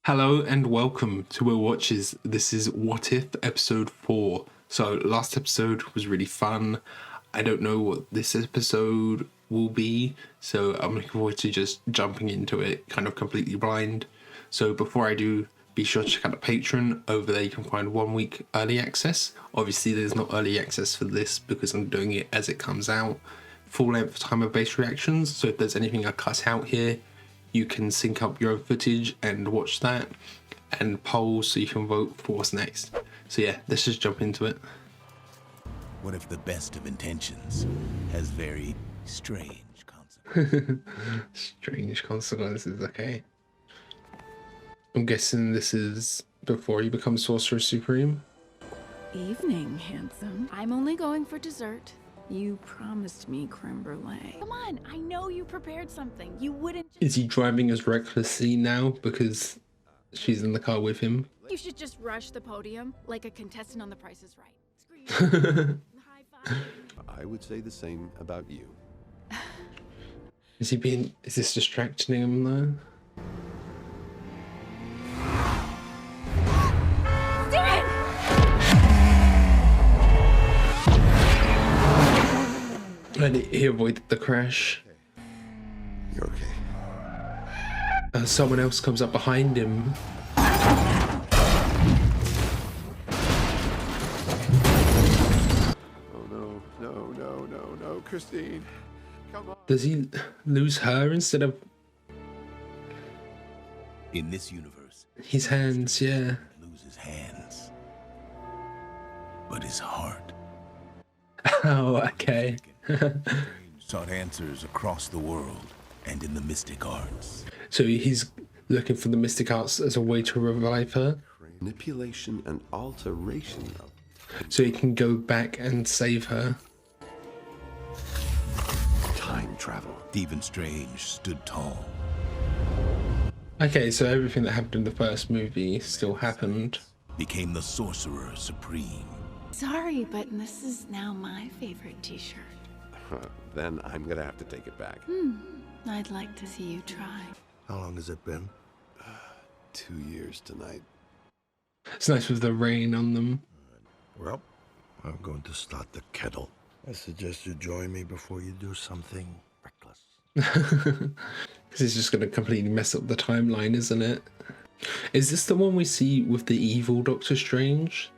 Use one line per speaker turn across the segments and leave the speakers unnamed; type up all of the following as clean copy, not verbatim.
Hello and welcome to Will Watches. This is What If episode 4. So last episode was really fun. I don't know what this episode will be, so I'm looking forward to just jumping into it kind of completely blind. So before I do, be sure to check out the Patreon. Over there you can find 1 week early access. Obviously there's not early access for this because I'm doing it as it comes out. Full length timer-based reactions, so if there's anything I cut out here, you can sync up your own footage and watch that, and polls so you can vote for what's next. So yeah, let's just jump into it.
What if the best of intentions has very strange consequences?
Strange consequences, okay. I'm guessing this is before you become Sorcerer Supreme.
Evening, handsome. I'm only going for dessert. You promised me creme brulee. Come on, I know you prepared something. You wouldn't just...
Is he driving as recklessly now because she's in the car with him?
You should just rush the podium like a contestant on The Price is Right. Scream. High five.
I would say the same about you.
Is this distracting him though? And he avoided the crash.
You're okay.
Someone else comes up behind him.
Oh no, Christine. Come on.
Does he lose her instead of
In this universe,
his hands? Yeah.
loses hands, but his heart.
Oh, okay.
Sought answers across the world and in the mystic arts.
So he's looking for the mystic arts as a way to revive her,
Manipulation and alteration of
so he can go back and save her.
time travel.
Stephen Strange stood tall.
Okay, so everything that happened in the first movie still happened.
Became the Sorcerer Supreme.
Sorry, but this is now my favorite t-shirt.
Then I'm gonna have to take it back.
I'd like to see you try.
How long has it been?
2 years tonight.
It's nice with the rain on them.
Well, I'm going to start the kettle. I suggest you join me before you do something reckless.
Because it's just going to completely mess up the timeline, isn't it? Is this the one we see with the evil Doctor Strange?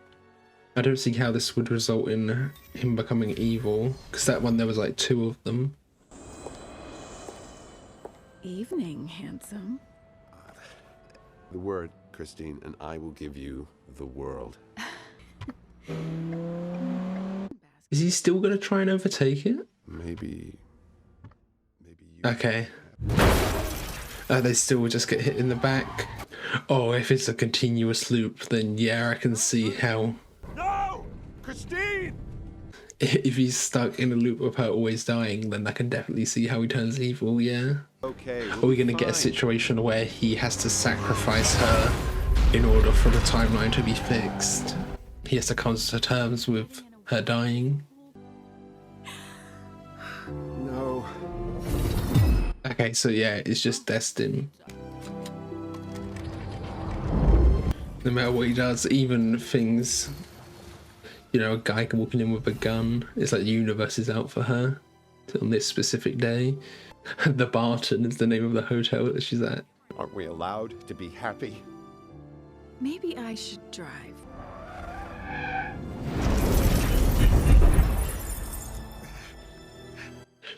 I don't see how this would result in him becoming evil, because that one there was like 2 of them.
Evening, handsome.
The word, Christine, and I will give you the world.
Is he still going to try and overtake it?
Maybe you.
Okay. They still just get hit in the back. Oh, if it's a continuous loop, then yeah, I can see how...
No! Christine!
If he's stuck in a loop of her always dying, then I can definitely see how he turns evil, yeah.
Okay.
Are we going to get a situation where he has to sacrifice her in order for the timeline to be fixed? He has to come to terms with her dying?
No.
Okay, so yeah, it's just destined. No matter what he does, even things... You know, a guy walking in with a gun. It's like the universe is out for her on this specific day. The Barton is the name of the hotel that she's at.
Aren't we allowed to be happy?
Maybe I should drive.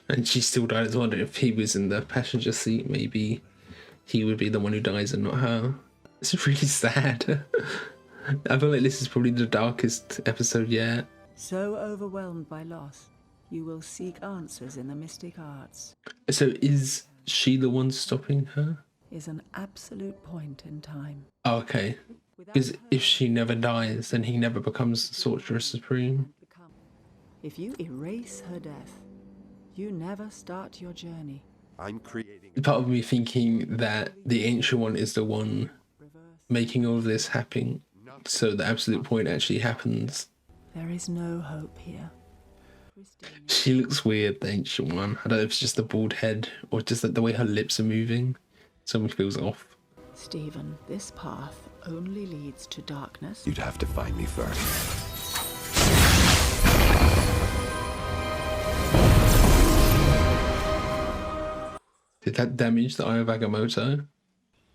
And she still died as well. If he was in the passenger seat, maybe he would be the one who dies and not her. It's really sad. I feel like this is probably the darkest episode yet.
So overwhelmed by loss, you will seek answers in the mystic arts.
So is she the one stopping her?
Is an absolute point in time.
Oh, okay. Because if she never dies, then he never becomes Sorcerer Supreme.
If you erase her death, you never start your journey.
I'm creating.
Part of me thinking that the Ancient One is the one making all of this happen, so the absolute point actually happens.
There is no hope here.
She looks weird, the Ancient One. I don't know if it's just the bald head or just like the way her lips are moving. Something feels off.
Stephen, this path only leads to darkness.
You'd have to find me first.
Did that damage the Eye of Agamotto?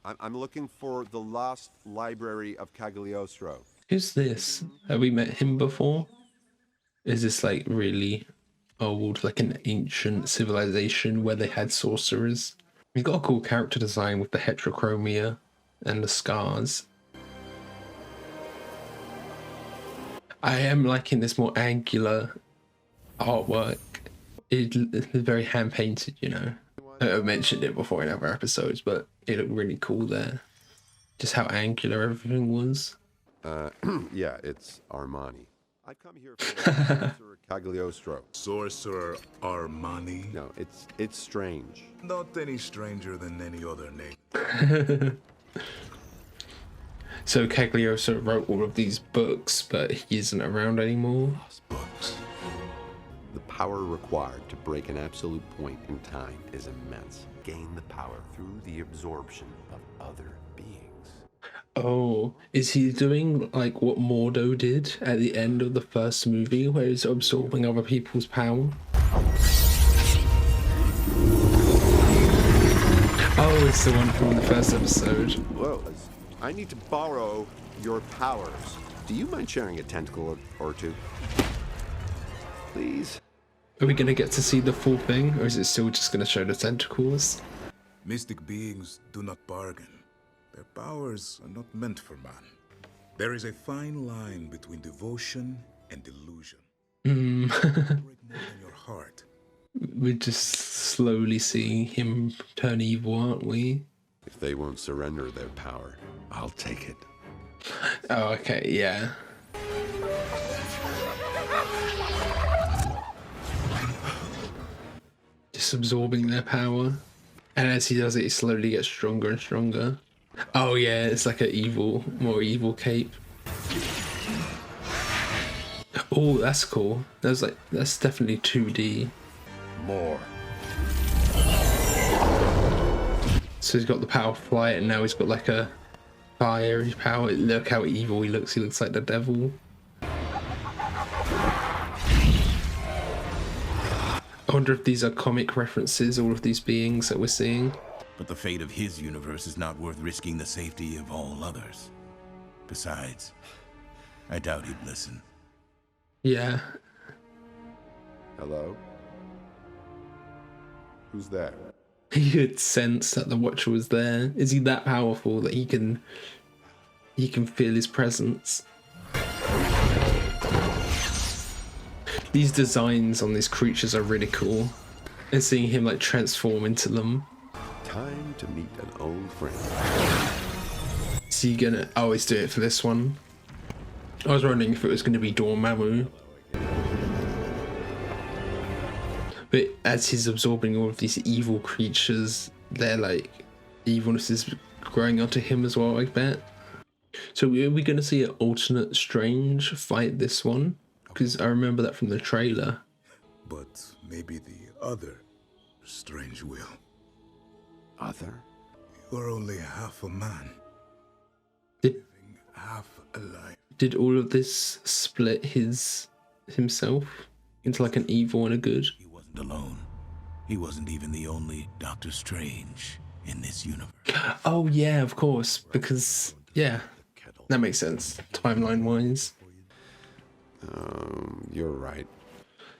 I'm looking for the lost library of Cagliostro.
Who's this? Have we met him before? Is this like really old, like an ancient civilization where they had sorcerers? He's got a cool character design with the heterochromia and the scars. I am liking this more angular artwork. It's very hand painted, you know. I've mentioned it before in other episodes, but it looked really cool there. Just how angular everything was.
Yeah, it's Armani. I've come here for Sorcerer Cagliostro.
Sorcerer Armani?
No, it's strange.
Not any stranger than any other name.
So Cagliostro wrote all of these books, but he isn't around anymore.
Books.
The power required to break an absolute point in time is immense. Gain the power through the absorption of other beings.
Oh, is he doing like what Mordo did at the end of the first movie, where he's absorbing other people's power? Oh, it's the one from the first episode.
Whoa, I need to borrow your powers. Do you mind sharing a tentacle or two? Please?
Are we gonna get to see the full thing, or is it still just gonna show the tentacles?
Mystic beings do not bargain. Their powers are not meant for man. There is a fine line between devotion and delusion. Break more than your heart.
We're just slowly seeing him turn evil, aren't we?
If they won't surrender their power, I'll take it.
Oh, okay, yeah. Just absorbing their power. And as he does it, he slowly gets stronger and stronger. Oh yeah, it's like an evil, more evil cape. Oh, that's cool. That's definitely 2D.
More.
So he's got the power of flight, and now he's got like a fiery power. Look how evil he looks. He looks like the devil. I wonder if these are comic references, all of these beings that we're seeing.
But the fate of his universe is not worth risking the safety of all others. Besides, I doubt he'd listen.
Yeah.
Hello? Who's there?
He could sense that the Watcher was there. Is he that powerful that he can feel his presence? These designs on these creatures are really cool. And seeing him like transform into them.
Time to meet an old friend.
Is he gonna... Oh, he's doing it for this one. I was wondering if it was gonna be Dormammu. But as he's absorbing all of these evil creatures, their like evilness is growing onto him as well, I bet. So are we gonna see an alternate Strange fight this one? Because I remember that from the trailer.
But maybe the other Strange will.
Other?
You're only half a man. Half alive.
Did all of this split himself into like an evil and a good?
He wasn't alone. He wasn't even the only Doctor Strange in this universe.
Oh yeah, of course, because yeah, that makes sense timeline wise.
You're right.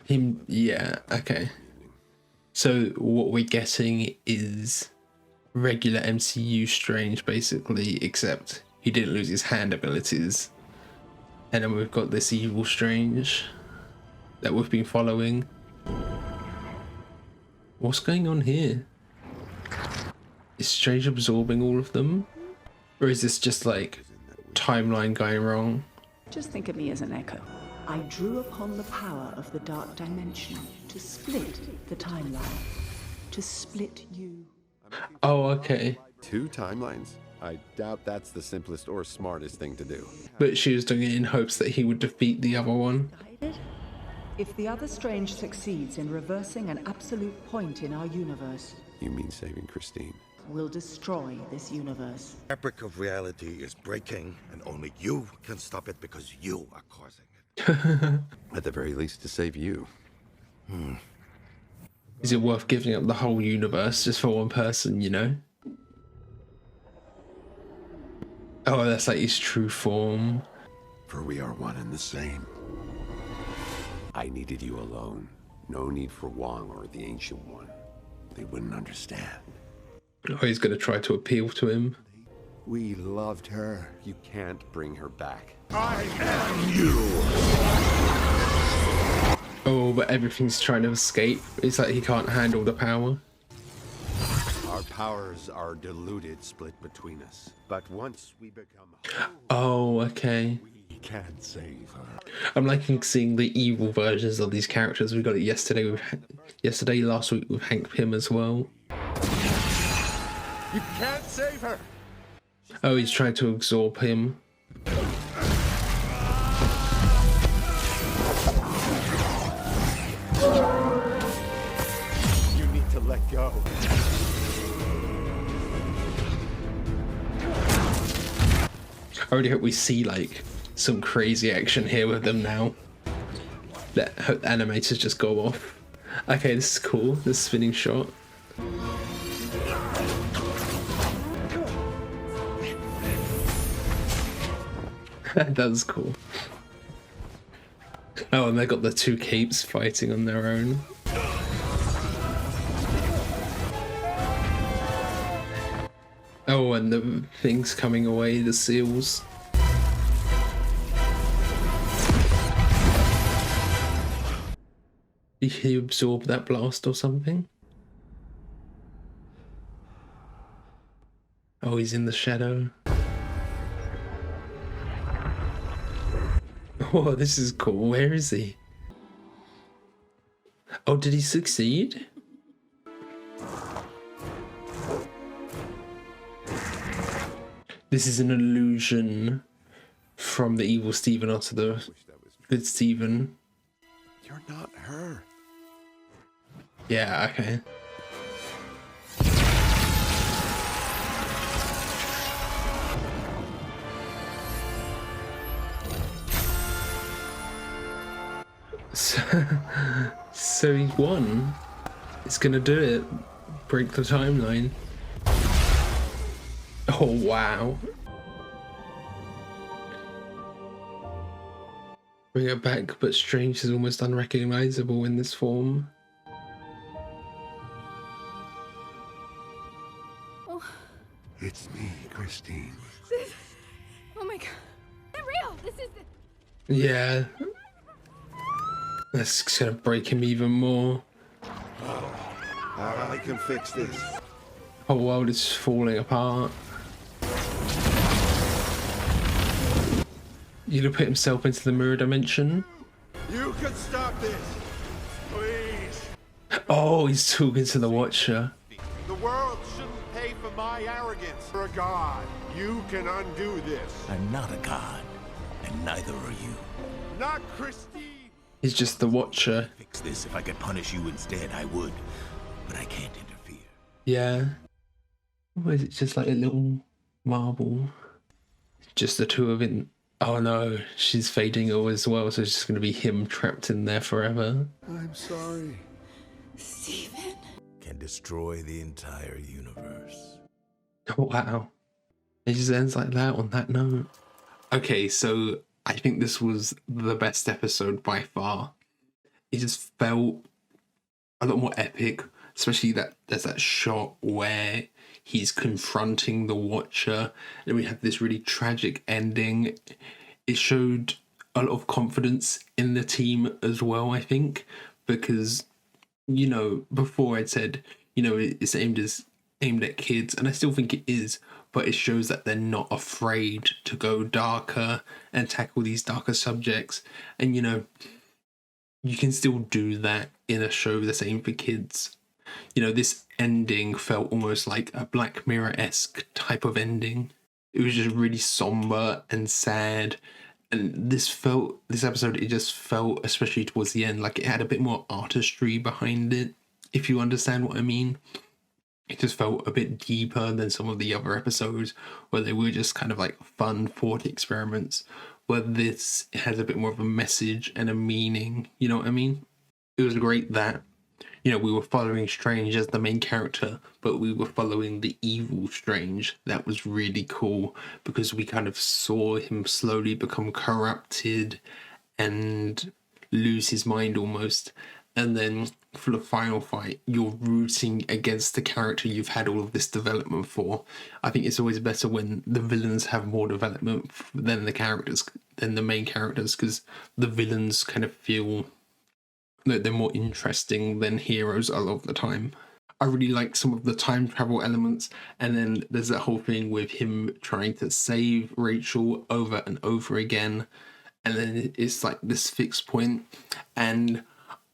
Yeah, okay. So what we're getting is regular MCU Strange, basically, except he didn't lose his hand abilities. And then we've got this evil Strange that we've been following. What's going on here? Is Strange absorbing all of them? Or is this just like timeline going wrong?
Just think of me as an echo. I drew upon the power of the dark dimension to split the timeline, to split you.
Oh, okay.
2 timelines? I doubt that's the simplest or smartest thing to do.
But she was doing it in hopes that he would defeat the other one.
Guided? If the other Strange succeeds in reversing an absolute point in our universe,
You mean saving Christine?
will destroy this universe.
Fabric of reality is breaking, and only you can stop it because you are causing it.
At the very least, to save you.
Is it worth giving up the whole universe just for one person, you know? Oh, that's like his true form.
For we are one and the same. I needed you alone. No need for Wong or the Ancient One. They wouldn't understand.
Oh, he's going to try to appeal to him.
We loved her. You can't bring her back.
I am you!
Oh, but everything's trying to escape. It's like he can't handle the power.
Our powers are diluted, split between us. But once we become
Oh, okay.
we can't save her.
I'm liking seeing the evil versions of these characters. We got it last week with Hank Pym as well.
You can't save her!
Oh, he's trying to absorb him.
You need to let go.
I really hope we see like some crazy action here with them now. Let animators just go off. Okay, this is cool. This spinning shot. That was cool. Oh, and they got the two capes fighting on their own. Oh, and the things coming away, the seals. Did he absorb that blast or something? Oh, he's in the shadow. Oh, this is cool. Where is he? Oh, did he succeed? This is an illusion from the evil Stephen onto the good Stephen.
You're not her.
Yeah, okay. So he won. He's gonna do it. Break the timeline. Oh wow. Bring it back, but Strange is almost unrecognizable in this form.
Oh,
It's me, Christine.
oh my god. It's real! This is...
Yeah. That's gonna break him even more.
I can fix this.
Whole world is falling apart. You gonna put himself into the mirror dimension?
You can stop this! Please!
Oh, he's talking to the Watcher.
The world shouldn't pay for my arrogance. For a god, you can undo this.
I'm not a god, and neither are you.
Not Christine!
He's just the Watcher.
Fix this. If I could punish you instead, I would. But I can't interfere.
Yeah. Or is it just like a little marble? Just the two of it. Oh no, she's fading away as well, so it's just gonna be him trapped in there forever.
I'm sorry.
Stephen?
Can destroy the entire universe.
Oh, wow. It just ends like that on that note. Okay, so I think this was the best episode by far. It just felt a lot more epic, especially that there's that shot where he's confronting the Watcher and we have this really tragic ending. It showed a lot of confidence in the team as well, I think, because, you know, before I'd said, you know, it's aimed at kids, and I still think it is, but it shows that they're not afraid to go darker and tackle these darker subjects. And, you know, you can still do that in a show that's aimed for kids. You know, this ending felt almost like a Black Mirror-esque type of ending. It was just really somber and sad. And this episode, it just felt, especially towards the end, like it had a bit more artistry behind it, if you understand what I mean. it just felt a bit deeper than some of the other episodes where they were just kind of like fun thought experiments, where this has a bit more of a message and a meaning, you know what I mean? It was great that, you know, we were following Strange as the main character, but we were following the evil Strange. That was really cool because we kind of saw him slowly become corrupted and lose his mind almost. And then for the final fight, you're rooting against the character you've had all of this development for. I think it's always better when the villains have more development than the characters, than the main characters, because the villains kind of feel that they're more interesting than heroes a lot of the time. I really like some of the time travel elements, and then there's that whole thing with him trying to save Rachel over and over again, and then it's like this fixed point. And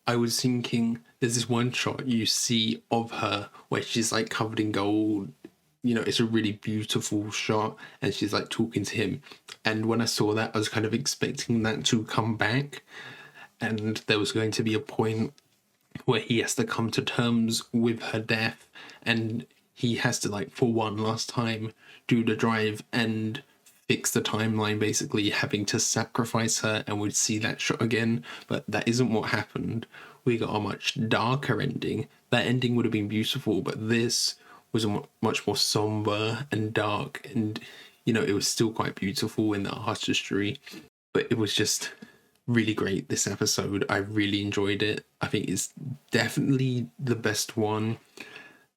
I was thinking, there's this one shot you see of her where she's like covered in gold. You know, it's a really beautiful shot, and she's like talking to him. And when I saw that, I was kind of expecting that to come back, and there was going to be a point where he has to come to terms with her death, and he has to, like, for one last time, do the drive and fix the timeline, basically having to sacrifice her, and we'd see that shot again. But that isn't what happened. We got a much darker ending. That ending would have been beautiful, but this was much more somber and dark, and, you know, it was still quite beautiful in the artistry, but it was just really great, this episode. I really enjoyed it. I think it's definitely the best one.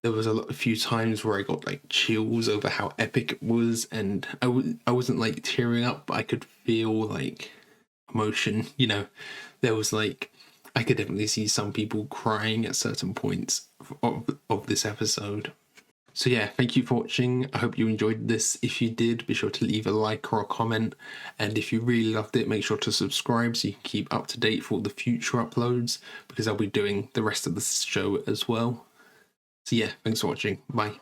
There was a few times where I got like chills over how epic it was, and I wasn't like tearing up, but I could feel like emotion, you know. There was like, I could definitely see some people crying at certain points of this episode. So yeah, thank you for watching. I hope you enjoyed this. If you did, be sure to leave a like or a comment. And if you really loved it, make sure to subscribe so you can keep up to date for all the future uploads, because I'll be doing the rest of the show as well. So yeah, thanks for watching. Bye.